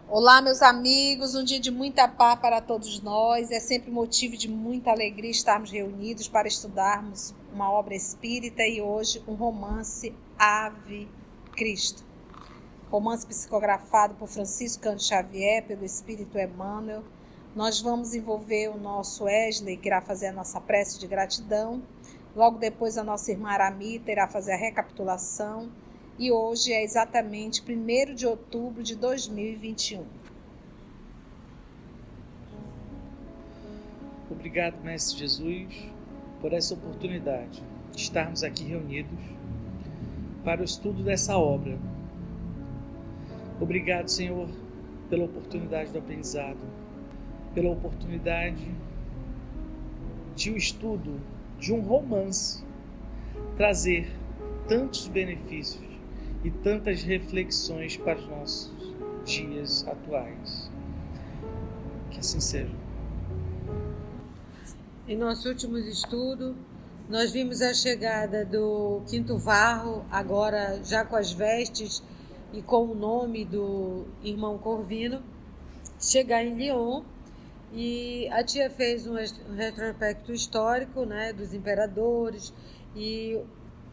Olá, meus amigos, um dia de muita paz para todos nós. É sempre motivo de muita alegria estarmos reunidos para estudarmos uma obra espírita e hoje um romance Ave Cristo. Romance psicografado por Francisco Cândido Xavier, pelo Espírito Emmanuel. Nós vamos envolver o nosso Wesley, que irá fazer a nossa prece de gratidão. Logo depois a nossa irmã Aramita irá fazer a recapitulação. E hoje é exatamente 1º de outubro de 2021. Obrigado, Mestre Jesus, por essa oportunidade de estarmos aqui reunidos para o estudo dessa obra. Obrigado, Senhor, pela oportunidade do aprendizado, pela oportunidade de o estudo de um romance trazer tantos benefícios e tantas reflexões para os nossos dias atuais. Que assim seja. Em nosso último estudo, nós vimos a chegada do Quinto Varro, agora já com as vestes e com o nome do irmão Corvino, chegar em Lyon, e a tia fez um retrospecto histórico, né, dos imperadores, e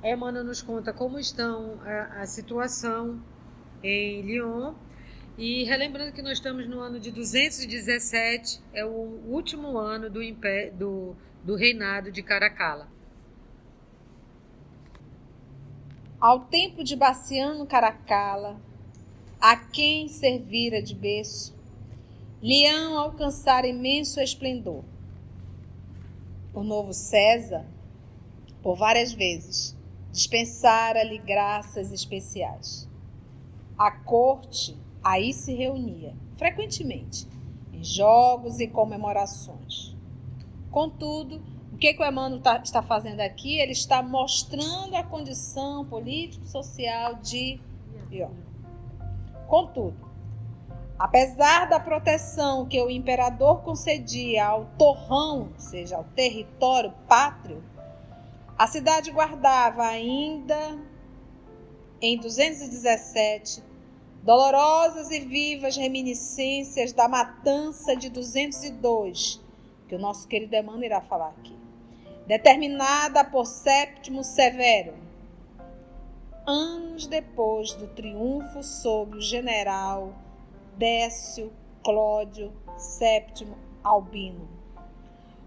Emmanuel nos conta como estão a situação em Lyon. E relembrando que nós estamos no ano de 217, é o último ano do reinado de Caracalla. Ao tempo de Bassiano Caracalla, a quem servira de berço, Lyon alcançara imenso esplendor. O novo César, por várias vezes, dispensara-lhe graças especiais. A corte aí se reunia, frequentemente, em jogos e comemorações. Contudo, o que o Emmanuel está fazendo aqui? Ele está mostrando a condição político-social de Lyon. Contudo, apesar da proteção que o imperador concedia ao torrão, ou seja, ao território pátrio, a cidade guardava ainda, em 217, dolorosas e vivas reminiscências da matança de 202, que o nosso querido Emmanuel irá falar aqui, determinada por Séptimo Severo, anos depois do triunfo sobre o general Décio Cláudio Sétimo Albino,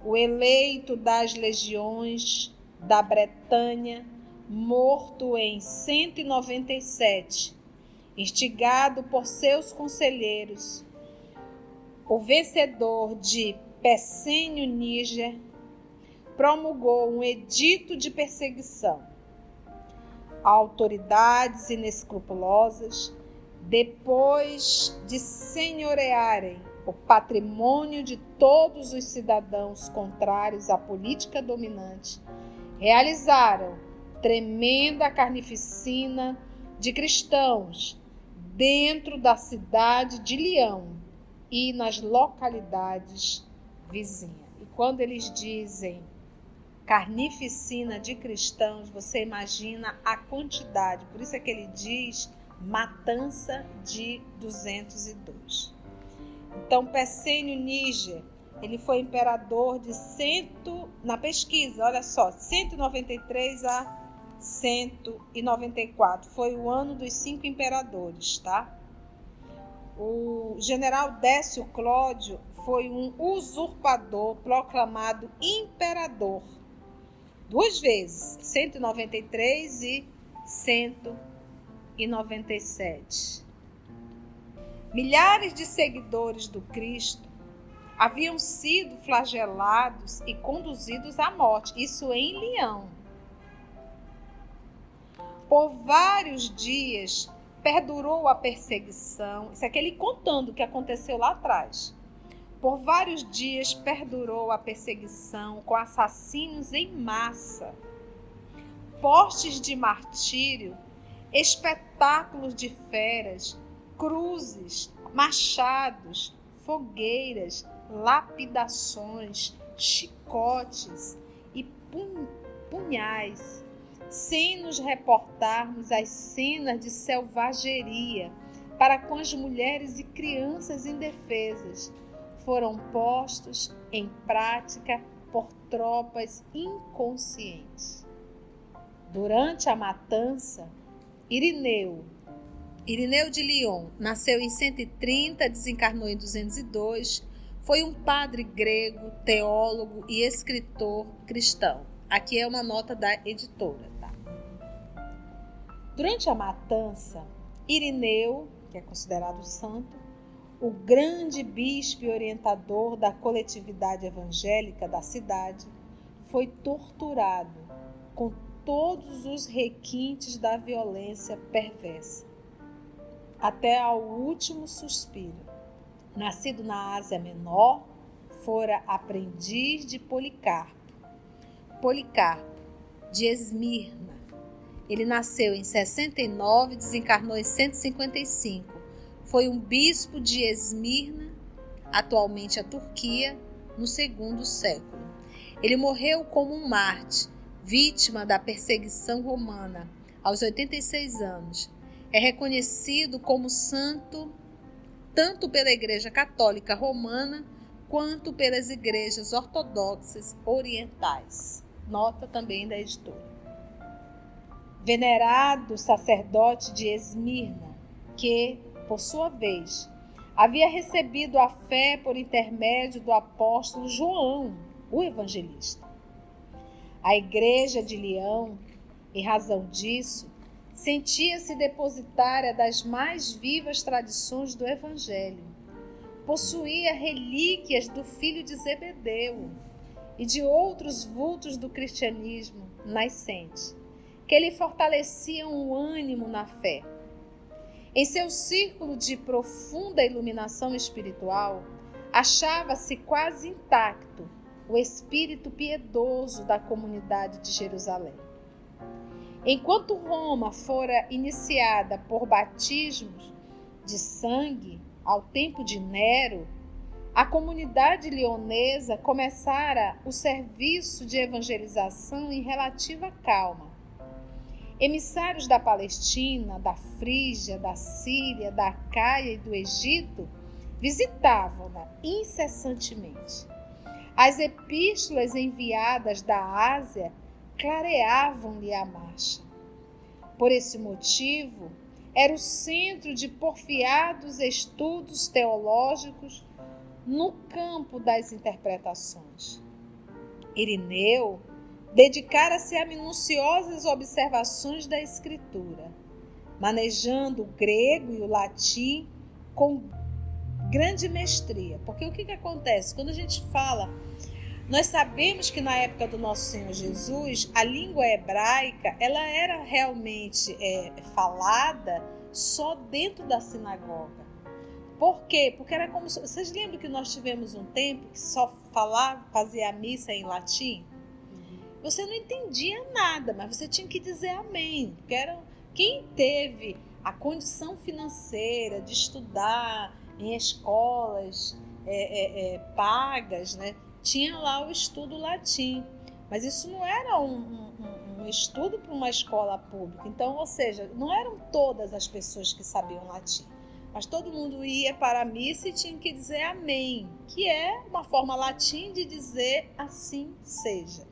o eleito das legiões da Bretanha, morto em 197, instigado por seus conselheiros, o vencedor de Pescenio Níger promulgou um edito de perseguição. Autoridades inescrupulosas, depois de senhorearem o patrimônio de todos os cidadãos contrários à política dominante, realizaram tremenda carnificina de cristãos dentro da cidade de Lyon e nas localidades vizinhas. E quando eles dizem carnificina de cristãos, você imagina a quantidade. Por isso é que ele diz matança de 202. Então, Pescenio Níger, ele foi imperador de na pesquisa, olha só, 193 a 194. Foi o ano dos 5 imperadores, tá? O general Décio Cláudio foi um usurpador proclamado imperador 2 vezes, 193 e 197. Milhares de seguidores do Cristo haviam sido flagelados e conduzidos à morte, isso em Lyon. Por vários dias perdurou a perseguição, isso é ele contando o que aconteceu lá atrás. Por vários dias perdurou a perseguição com assassinos em massa, postes de martírio, espetáculos de feras, cruzes, machados, fogueiras, lapidações, chicotes e punhais, sem nos reportarmos às cenas de selvageria para com as mulheres e crianças indefesas, foram postos em prática por tropas inconscientes. Durante a matança, Irineu de Lyon nasceu em 130, desencarnou em 202, foi um padre grego, teólogo e escritor cristão. Aqui é uma nota da editora. Tá? Durante a matança, Irineu, que é considerado santo, o grande bispo e orientador da coletividade evangélica da cidade, foi torturado com todos os requintes da violência perversa, até ao último suspiro. Nascido na Ásia Menor, fora aprendiz de Policarpo de Esmirna. Ele nasceu em 69 e desencarnou em 155. Foi um bispo de Esmirna, atualmente a Turquia, no segundo século. Ele morreu como um mártir, vítima da perseguição romana, aos 86 anos. É reconhecido como santo tanto pela Igreja Católica Romana quanto pelas igrejas ortodoxas orientais. Nota também da editora. Venerado sacerdote de Esmirna, que, por sua vez, havia recebido a fé por intermédio do apóstolo João, o evangelista. A igreja de Leão, em razão disso, sentia-se depositária das mais vivas tradições do evangelho. Possuía relíquias do filho de Zebedeu e de outros vultos do cristianismo nascente, que lhe fortaleciam o ânimo na fé. Em seu círculo de profunda iluminação espiritual, achava-se quase intacto o espírito piedoso da comunidade de Jerusalém. Enquanto Roma fora iniciada por batismos de sangue ao tempo de Nero, a comunidade leonesa começara o serviço de evangelização em relativa calma. Emissários da Palestina, da Frígia, da Síria, da Acaia e do Egito visitavam-na incessantemente. As epístolas enviadas da Ásia clareavam-lhe a marcha. Por esse motivo, era o centro de porfiados estudos teológicos no campo das interpretações. Irineu dedicara-se a minuciosas observações da Escritura, manejando o grego e o latim com grande mestria. Porque o que acontece? Quando a gente fala, nós sabemos que na época do nosso Senhor Jesus, a língua hebraica ela era realmente falada só dentro da sinagoga. Por quê? Porque era como... Vocês lembram que nós tivemos um tempo que só fazia a missa em latim? Você não entendia nada, mas você tinha que dizer amém. Porque quem teve a condição financeira de estudar em escolas pagas, né, tinha lá o estudo latim. Mas isso não era um estudo para uma escola pública. Então, ou seja, não eram todas as pessoas que sabiam latim. Mas todo mundo ia para a missa e tinha que dizer amém, que é uma forma latim de dizer assim seja.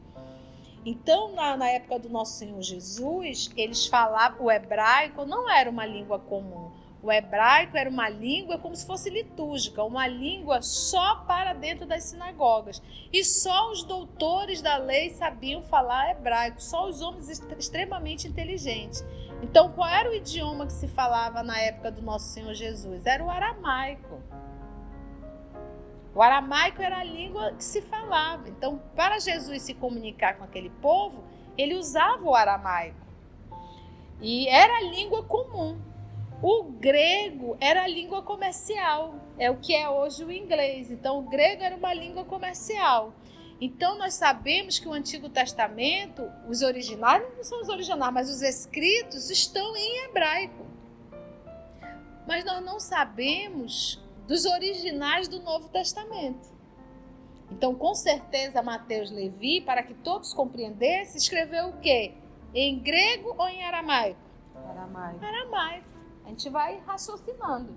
Então, na época do nosso Senhor Jesus, eles falavam, o hebraico não era uma língua comum. O hebraico era uma língua como se fosse litúrgica, uma língua só para dentro das sinagogas. E só os doutores da lei sabiam falar hebraico, só os homens extremamente inteligentes. Então, qual era o idioma que se falava na época do nosso Senhor Jesus? Era o aramaico. O aramaico era a língua que se falava. Então, para Jesus se comunicar com aquele povo, ele usava o aramaico. E era a língua comum. O grego era a língua comercial. É o que é hoje o inglês. Então, o grego era uma língua comercial. Então, nós sabemos que o Antigo Testamento, os originais não são os originais, mas os escritos estão em hebraico. Mas nós não sabemos dos originais do Novo Testamento. Então, com certeza, Mateus Levi, para que todos compreendessem, escreveu o quê? Em grego ou em aramaico? Aramaico. Aramaico. A gente vai raciocinando.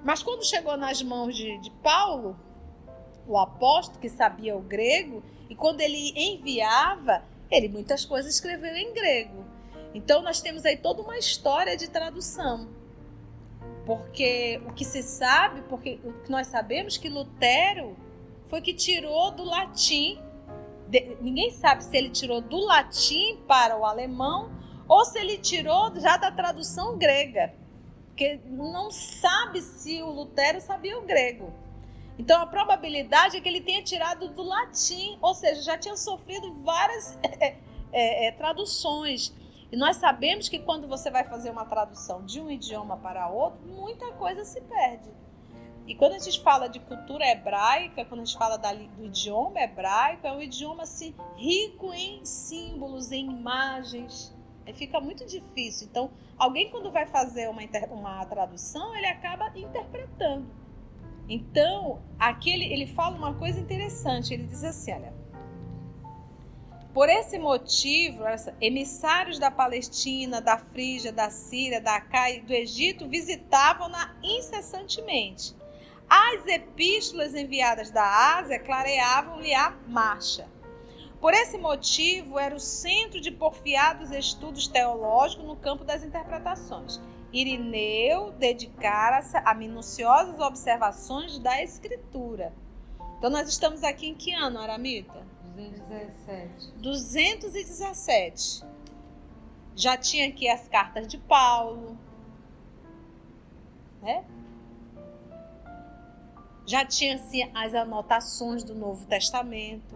Mas quando chegou nas mãos de Paulo, o apóstolo que sabia o grego, e quando ele enviava, ele muitas coisas escreveu em grego. Então nós temos aí toda uma história de tradução. Porque o que se sabe, porque o que nós sabemos que Lutero foi que tirou do latim, ninguém sabe se ele tirou do latim para o alemão ou se ele tirou já da tradução grega. Porque não sabe se o Lutero sabia o grego. Então a probabilidade é que ele tenha tirado do latim, ou seja, já tinha sofrido várias traduções. E nós sabemos que quando você vai fazer uma tradução de um idioma para outro, muita coisa se perde. E quando a gente fala de cultura hebraica, quando a gente fala do idioma hebraico, é um idioma assim, rico em símbolos, em imagens. Aí fica muito difícil. Então, alguém quando vai fazer uma tradução, ele acaba interpretando. Então, aqui ele fala uma coisa interessante. Ele diz assim, olha... Por esse motivo, emissários da Palestina, da Frígia, da Síria, da Acaia e do Egito visitavam-na incessantemente. As epístolas enviadas da Ásia clareavam-lhe a marcha. Por esse motivo, era o centro de porfiados estudos teológicos no campo das interpretações. Irineu dedicara-se a minuciosas observações da Escritura. Então, nós estamos aqui em que ano, Aramita? 217. Já tinha aqui as cartas de Paulo, né? Já tinha assim, as anotações do Novo Testamento,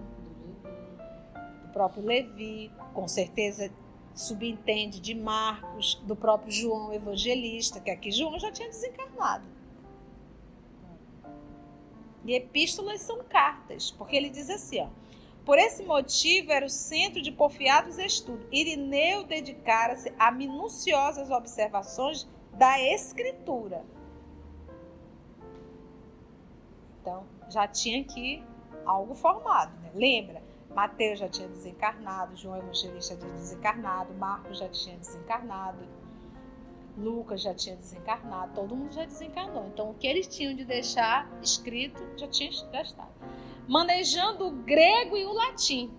do próprio Levi, com certeza subentende de Marcos, do próprio João Evangelista, que aqui João já tinha desencarnado. E epístolas são cartas, porque ele diz assim, ó. Por esse motivo, era o centro de porfiados estudos. Irineu dedicara-se a minuciosas observações da Escritura. Então, já tinha aqui algo formado, né? Lembra? Mateus já tinha desencarnado, João Evangelista já tinha desencarnado, Marcos já tinha desencarnado, Lucas já tinha desencarnado, todo mundo já desencarnou. Então, o que eles tinham de deixar escrito já tinha estado. Manejando o grego e o latim.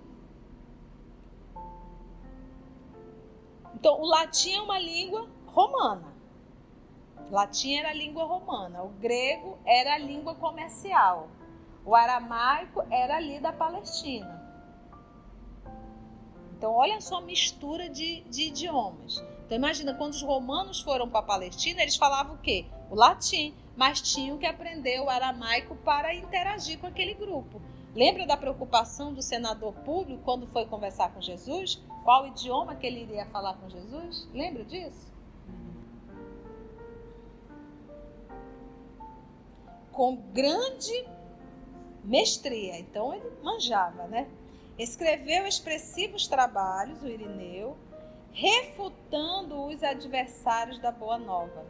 Então, o latim é uma língua romana. O latim era a língua romana. O grego era a língua comercial. O aramaico era ali da Palestina. Então, olha só a mistura de idiomas. Então, imagina, quando os romanos foram para a Palestina, eles falavam o quê? O latim. Mas tinham que aprender o aramaico para interagir com aquele grupo. Lembra da preocupação do senador Públio quando foi conversar com Jesus? Qual idioma que ele iria falar com Jesus? Lembra disso? Com grande mestria. Então ele manjava, né? Escreveu expressivos trabalhos, o Irineu, refutando os adversários da Boa Nova,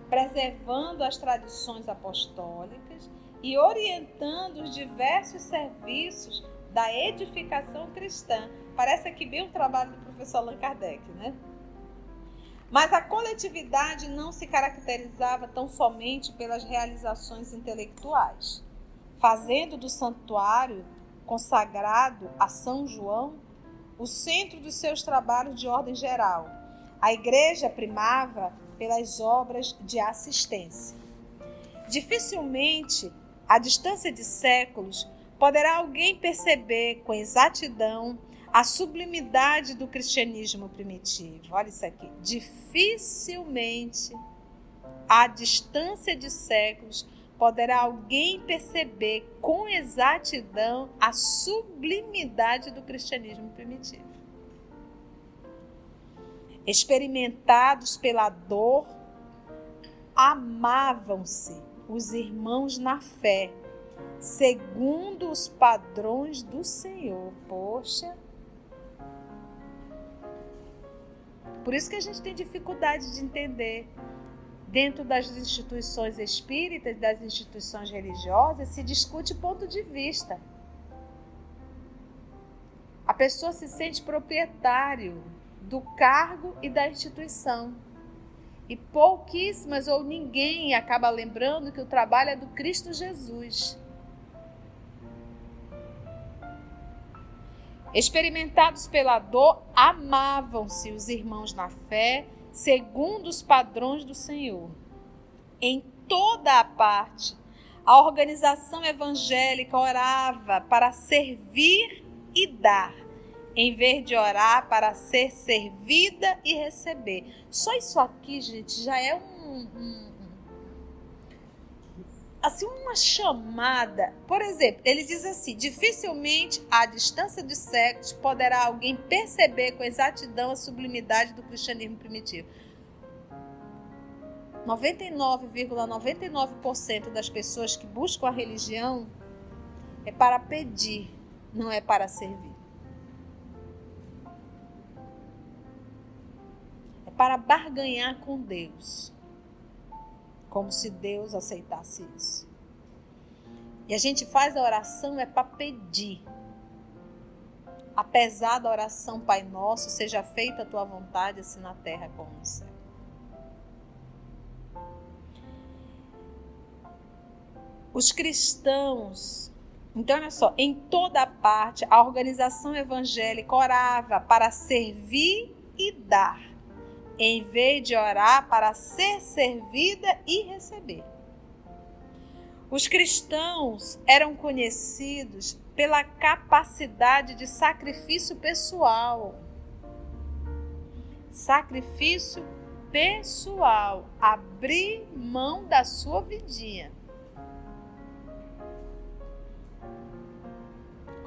preservando as tradições apostólicas e orientando os diversos serviços da edificação cristã. Parece aqui bem o trabalho do professor Allan Kardec, né? Mas a coletividade não se caracterizava tão somente pelas realizações intelectuais, fazendo do santuário consagrado a São João o centro dos seus trabalhos de ordem geral. A igreja primava pelas obras de assistência. Dificilmente, à distância de séculos, poderá alguém perceber com exatidão a sublimidade do cristianismo primitivo. Olha isso aqui. Dificilmente, à distância de séculos, poderá alguém perceber com exatidão a sublimidade do cristianismo primitivo. Experimentados pela dor, amavam-se os irmãos na fé, segundo os padrões do Senhor. Poxa! Por isso que a gente tem dificuldade de entender dentro das instituições espíritas, das instituições religiosas, se discute ponto de vista. A pessoa se sente proprietário do cargo e da instituição. E pouquíssimas ou ninguém acaba lembrando que o trabalho é do Cristo Jesus. Experimentados pela dor, amavam-se os irmãos na fé, segundo os padrões do Senhor. Em toda a parte, a organização evangélica orava para servir e dar, em vez de orar para ser servida e receber. Só isso aqui, gente, já é uma chamada. Por exemplo, ele diz assim: dificilmente à distância dos séculos poderá alguém perceber com exatidão a sublimidade do cristianismo primitivo. 99,99% das pessoas que buscam a religião é para pedir, não é para servir. É para barganhar com Deus. Como se Deus aceitasse isso. E a gente faz a oração é para pedir. Apesar da oração Pai Nosso, seja feita a tua vontade, assim na terra como no céu. Os cristãos, então olha só, em toda parte a organização evangélica orava para servir e dar, em vez de orar para ser servida e receber. Os cristãos eram conhecidos pela capacidade de sacrifício pessoal. Sacrifício pessoal. Abrir mão da sua vidinha.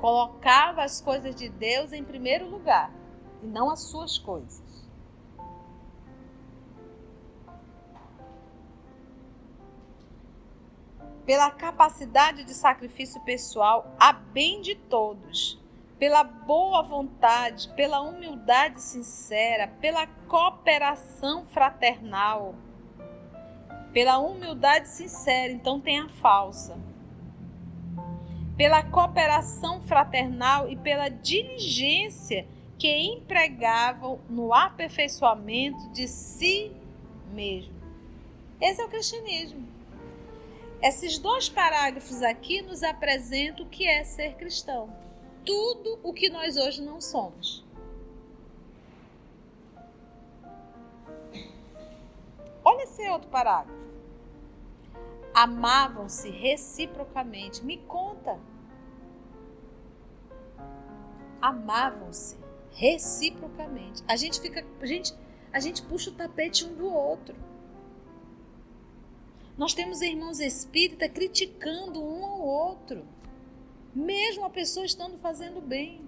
Colocava as coisas de Deus em primeiro lugar, e não as suas coisas. Pela capacidade de sacrifício pessoal a bem de todos, pela boa vontade, pela humildade sincera, pela cooperação fraternal, pela humildade sincera, então tem a falsa, pela cooperação fraternal e pela diligência que empregavam no aperfeiçoamento de si mesmo. Esse é o cristianismo. Esses dois parágrafos aqui nos apresentam o que é ser cristão. Tudo o que nós hoje não somos. Olha esse outro parágrafo. Amavam-se reciprocamente. Me conta. Amavam-se reciprocamente. A gente puxa o tapete um do outro. Nós temos irmãos espíritas criticando um ao outro, mesmo a pessoa estando fazendo bem.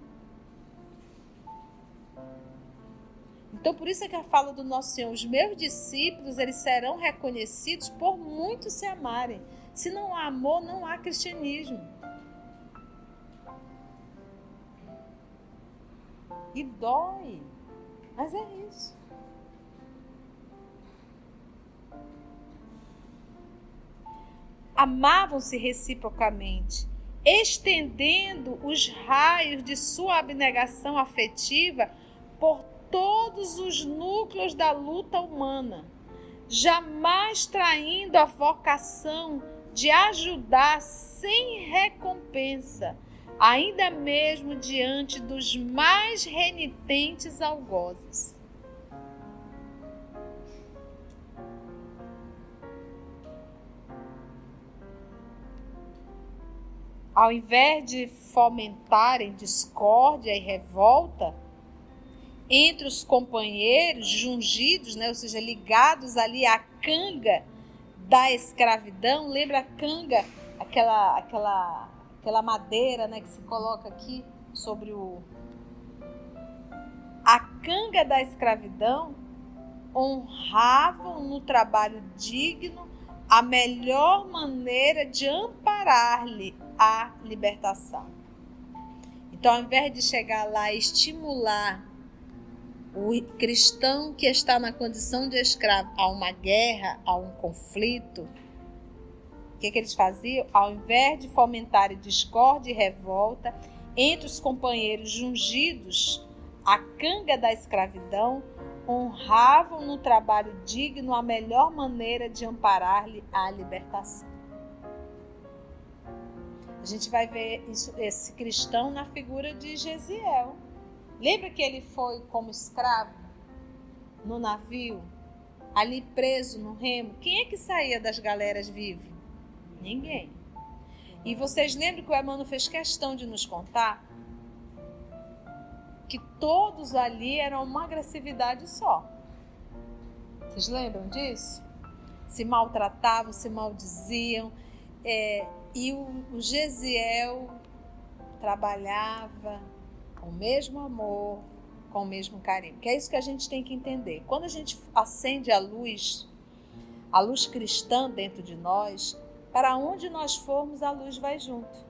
Então, por isso é que a fala do Nosso Senhor: os meus discípulos, eles serão reconhecidos por muitos se amarem. Se não há amor, não há cristianismo. E dói, mas é isso. Amavam-se reciprocamente, estendendo os raios de sua abnegação afetiva por todos os núcleos da luta humana, jamais traindo a vocação de ajudar sem recompensa, ainda mesmo diante dos mais renitentes algozes. Ao invés de fomentarem discórdia e revolta entre os companheiros jungidos, ou seja, ligados ali à canga da escravidão, lembra a canga, aquela madeira, que se coloca aqui sobre a canga da escravidão, honravam no trabalho digno a melhor maneira de amparar-lhe a libertação. Então, ao invés de chegar lá e estimular O cristão que está na condição de escravo a uma guerra, a um conflito, o que eles faziam? Ao invés de fomentar discórdia e revolta entre os companheiros jungidos à canga da escravidão, honravam no trabalho digno a melhor maneira de amparar-lhe a libertação. A gente vai ver esse cristão na figura de Gesiel. Lembra que ele foi como escravo no navio, ali preso no remo? Quem é que saía das galeras vivo? Ninguém. E vocês lembram que o Emmanuel fez questão de nos contar que todos ali eram uma agressividade só. Vocês lembram disso? Se maltratavam, se maldiziam. E o Gesiel trabalhava com o mesmo amor, com o mesmo carinho. Que é isso que a gente tem que entender. Quando a gente acende a luz cristã dentro de nós, para onde nós formos, a luz vai junto.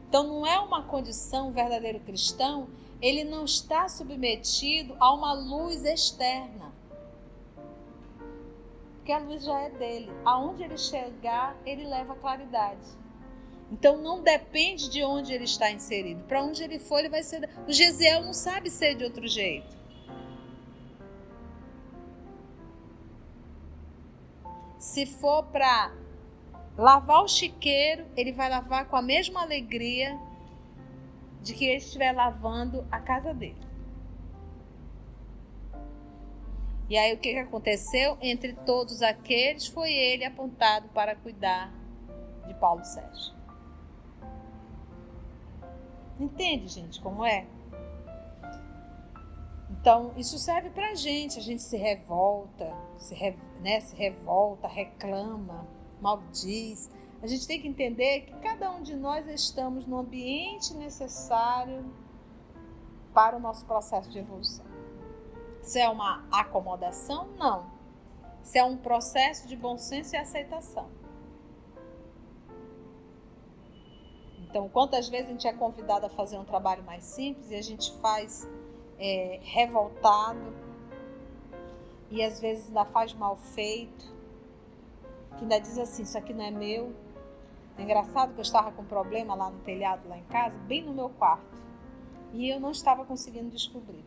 Então não é uma condição, o verdadeiro cristão, ele não está submetido a uma luz externa. Porque a luz já é dele. Aonde ele chegar, ele leva claridade. Então não depende de onde ele está inserido. Para onde ele for, ele vai ser. O Gesiel não sabe ser de outro jeito. Se for para lavar o chiqueiro, ele vai lavar com a mesma alegria de que ele estiver lavando a casa dele. E aí o que aconteceu? Entre todos aqueles, foi ele apontado para cuidar de Paulo Sérgio. Entende, gente, como é? Então, isso serve pra gente. A gente se revolta, reclama, maldiz. A gente tem que entender que cada um de nós estamos no ambiente necessário para o nosso processo de evolução. Se é uma acomodação, não. Se é um processo de bom senso e aceitação. Então, quantas vezes a gente é convidado a fazer um trabalho mais simples e a gente faz revoltado e às vezes ainda faz mal feito, que ainda diz assim, isso aqui não é meu. É engraçado que eu estava com um problema lá no telhado, lá em casa, bem no meu quarto, e eu não estava conseguindo descobrir.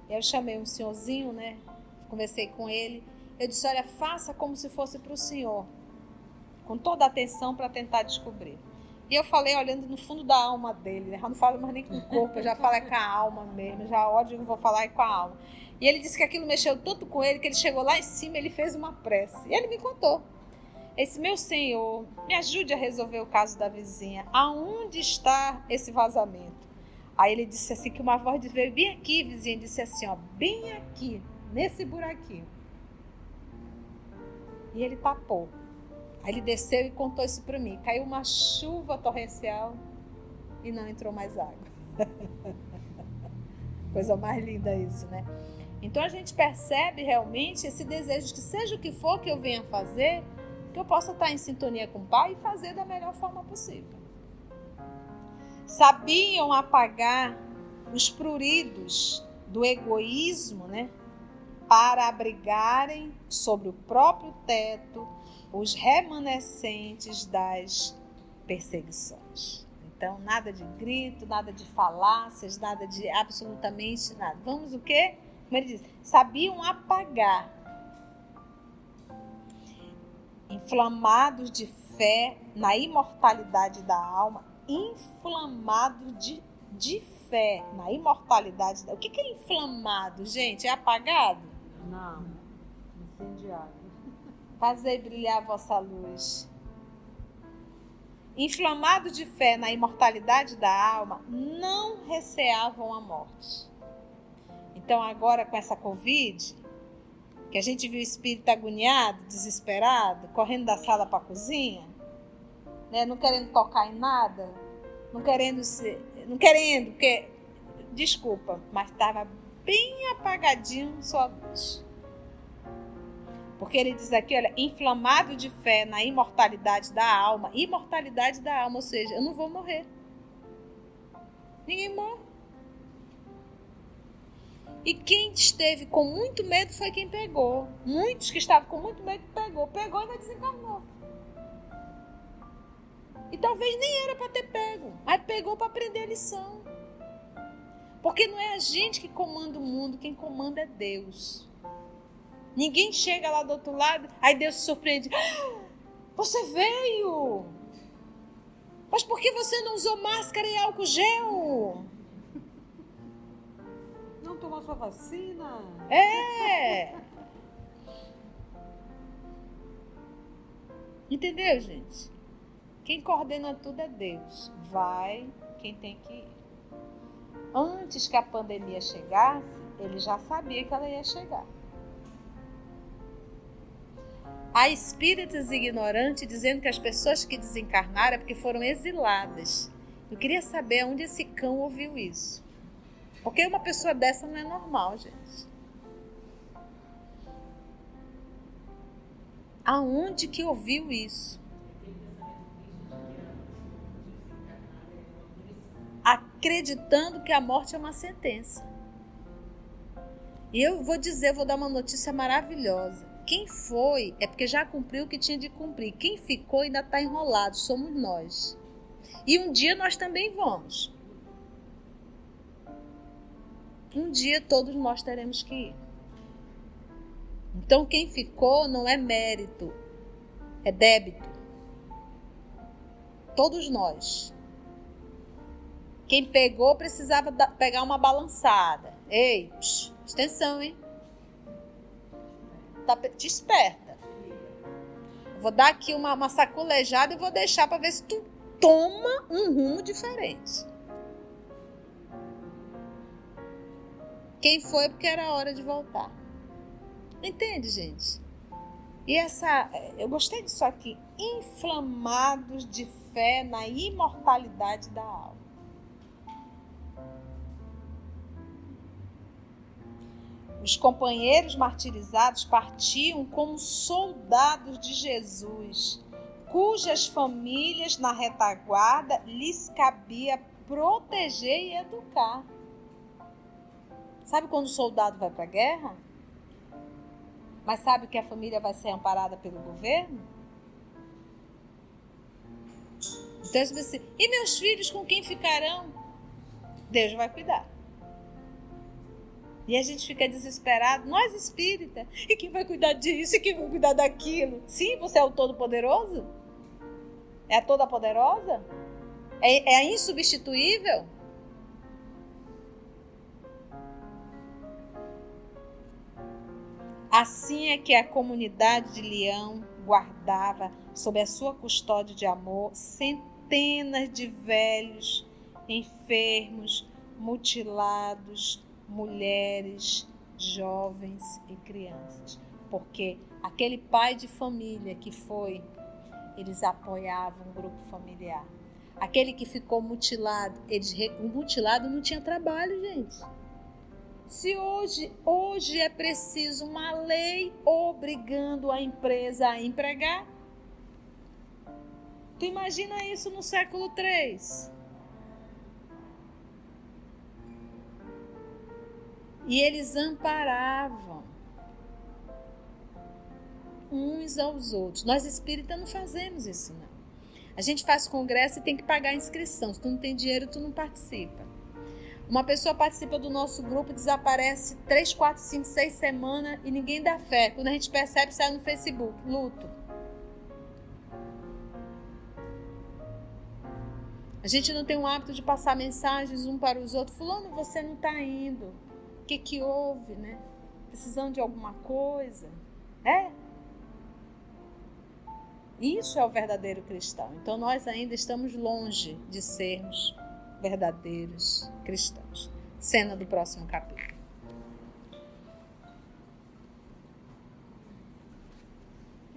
Eu chamei um senhorzinho, conversei com ele, eu disse, olha, faça como se fosse para o senhor, com toda a atenção para tentar descobrir. E eu falei olhando no fundo da alma dele, eu não falo mais nem com o corpo, eu já falo com a alma mesmo, já ódio que eu vou falar com a alma. E ele disse que aquilo mexeu tanto com ele, que ele chegou lá em cima, ele fez uma prece, e ele me contou. Esse meu senhor, me ajude a resolver o caso da vizinha, aonde está esse vazamento? Aí ele disse assim, que uma voz veio bem aqui, vizinha, disse assim, ó, bem aqui, nesse buraquinho. E ele tapou. Aí ele desceu e contou isso para mim. Caiu uma chuva torrencial e não entrou mais água. Coisa mais linda isso, né? Então a gente percebe realmente esse desejo de que seja o que for que eu venha fazer, que eu possa estar em sintonia com o Pai e fazer da melhor forma possível. Sabiam apagar os pruridos do egoísmo, para abrigarem sobre o próprio teto os remanescentes das perseguições. Então, nada de grito, nada de falácias, nada de absolutamente nada. Vamos o quê? Como ele diz, sabiam apagar. Inflamados de fé na imortalidade da alma, inflamados de fé na imortalidade da... O que é inflamado, gente? É apagado? Não, incendiado. Fazei brilhar a vossa luz. Inflamado de fé na imortalidade da alma, não receavam a morte. Então agora com essa Covid, que a gente viu o espírito agoniado, desesperado, correndo da sala para a cozinha, não querendo tocar em nada, não querendo, porque, desculpa, mas estava bem apagadinho sua luz. Porque ele diz aqui, olha, inflamado de fé na imortalidade da alma, ou seja, eu não vou morrer. Ninguém morre. E quem esteve com muito medo foi quem pegou. Muitos que estavam com muito medo pegou e não desencarnou. E talvez nem era para ter pego, mas pegou para aprender a lição. Porque não é a gente que comanda o mundo, quem comanda é Deus. Ninguém chega lá do outro lado, aí Deus se surpreende. Você veio! Mas por que você não usou máscara e álcool gel? Não tomou sua vacina? Entendeu, gente? Quem coordena tudo é Deus. Vai quem tem que ir. Antes que a pandemia chegasse, ele já sabia que ela ia chegar. Há espíritos ignorantes dizendo que as pessoas que desencarnaram é porque foram exiladas. Eu queria saber onde esse cão ouviu isso. Porque uma pessoa dessa não é normal, gente. Aonde que ouviu isso? Acreditando que a morte é uma sentença. E eu vou dar uma notícia maravilhosa. Quem foi é porque já cumpriu o que tinha de cumprir. Quem ficou ainda está enrolado, somos nós. E um dia nós também vamos. Um dia todos nós teremos que ir. Então quem ficou não é mérito, é débito. Todos nós. Quem pegou precisava pegar uma balançada. Ei, atenção, hein? Desperta. Vou dar aqui uma sacolejada e vou deixar para ver se tu toma um rumo diferente. Quem foi porque era hora de voltar. Entende, gente? E eu gostei disso aqui. Inflamados de fé na imortalidade da alma. Os companheiros martirizados partiam como soldados de Jesus, cujas famílias na retaguarda lhes cabia proteger e educar. Sabe quando o soldado vai para a guerra? Mas sabe que a família vai ser amparada pelo governo? Então você diz assim, e meus filhos com quem ficarão? Deus vai cuidar. E a gente fica desesperado, nós espírita, e quem vai cuidar disso, e quem vai cuidar daquilo? Sim, você é o Todo-Poderoso? É a Toda-Poderosa? É a insubstituível? Assim é que a comunidade de Leão guardava, sob a sua custódia de amor, centenas de velhos, enfermos, mutilados, mulheres, jovens e crianças. Porque aquele pai de família que foi, eles apoiavam o grupo familiar. Aquele que ficou mutilado, o mutilado não tinha trabalho, gente. Se hoje é preciso uma lei obrigando a empresa a empregar, tu imagina isso no século 3? E eles amparavam uns aos outros. Nós espíritas não fazemos isso, não. A gente faz congresso e tem que pagar a inscrição. Se tu não tem dinheiro, tu não participa. Uma pessoa participa do nosso grupo, desaparece 3, 4, 5, 6 semanas e ninguém dá fé. Quando a gente percebe, sai no Facebook, luto. A gente não tem o hábito de passar mensagens um para os outros. Fulano, você não está indo. O que houve, né? Precisando de alguma coisa? Isso é o verdadeiro cristão. Então nós ainda estamos longe de sermos verdadeiros cristãos. Cena do próximo capítulo.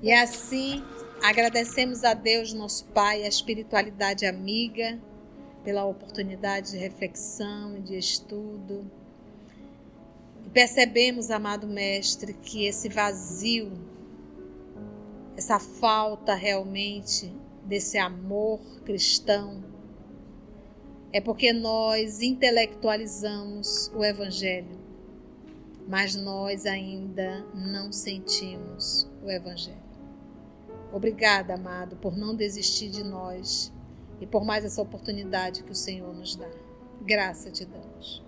E assim, agradecemos a Deus, nosso Pai, a espiritualidade amiga, pela oportunidade de reflexão e de estudo. E percebemos, amado Mestre, que esse vazio, essa falta realmente desse amor cristão, é porque nós intelectualizamos o Evangelho. mas nós ainda não sentimos o Evangelho. Obrigada, amado, por não desistir de nós e por mais essa oportunidade que o Senhor nos dá. Graça te damos.